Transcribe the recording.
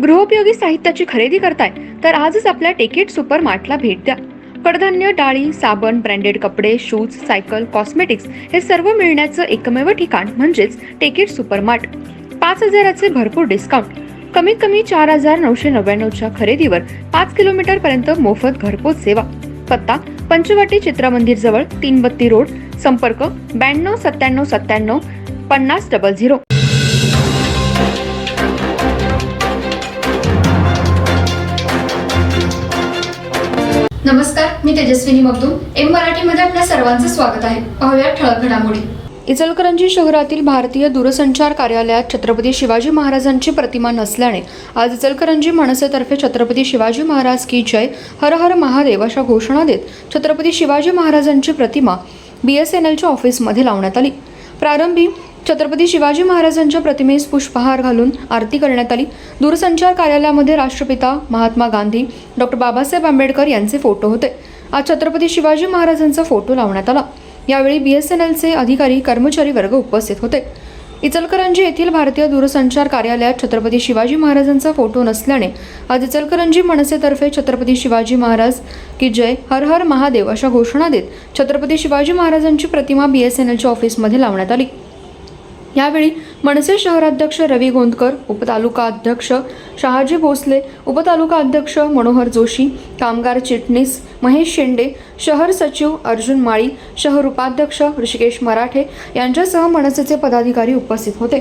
गृहोपयोगी साहित्याची खरेदी करताय तर आजच आपल्या टेकेट सुपर मार्टला भेट द्या. कडधान्य, डाळी, साबण, ब्रँडेड कपडे, शूज, सायकल, कॉस्मेटिक्स हे सर्व मिळण्याचं एकमेव ठिकाण म्हणजेच टेकेट सुपर मार्ट. 5,000चे भरपूर डिस्काउंट. कमीत कमी 4,999च्या खरेदीवर 5 किलोमीटर पर्यंत मोफत घरपोच सेवा. पत्ता पंचवटी चित्रमंदिर जवळ, 332 रोड. संपर्क 92 97 97 50 00. नमस्कार, मी तेजस्विनी मगदूम. एम मराठीमध्ये आपल्या सर्वांचं स्वागत आहे. पाहूया ठळक घडामोडी. इचलकरंजी शहरातील भारतीय दूरसंचार कार्यालयात छत्रपती शिवाजी महाराजांची प्रतिमा नसल्याने आज इचलकरंजी मनसेतर्फे छत्रपती शिवाजी महाराज की जय, हर हर महादेव अशा घोषणा देत छत्रपती शिवाजी महाराजांची प्रतिमा BSNLच्या ऑफिसमध्ये लावण्यात आली. प्रारंभी छत्रपती शिवाजी महाराजांच्या प्रतिमेस पुष्पहार घालून आरती करण्यात आली. दूरसंचार कार्यालयामध्ये राष्ट्रपिता महात्मा गांधी, डॉक्टर बाबासाहेब आंबेडकर यांचे फोटो होते. आज छत्रपती शिवाजी महाराजांचा फोटो लावण्यात आला. यावेळी BSNLचे अधिकारी, कर्मचारी वर्ग उपस्थित होते. इचलकरंजी येथील भारतीय दूरसंचार कार्यालयात छत्रपती शिवाजी महाराजांचा फोटो नसल्याने आज इचलकरंजी मनसेतर्फे छत्रपती शिवाजी महाराज की जय, हर हर महादेव अशा घोषणा देत छत्रपती शिवाजी महाराजांची प्रतिमा BSNLच्या ऑफिसमध्ये लावण्यात आली. यावेळी मनसे शहराध्यक्ष रवी गोंदकर, उपतालुका अध्यक्ष शहाजी भोसले, उपतालुका अध्यक्ष मनोहर जोशी, कामगार चिटणीस महेश शेंडे, शहर सचिव अर्जुन माळी, शहर उपाध्यक्ष ऋषिकेश मराठे यांच्यासह मनसेचे पदाधिकारी उपस्थित होते.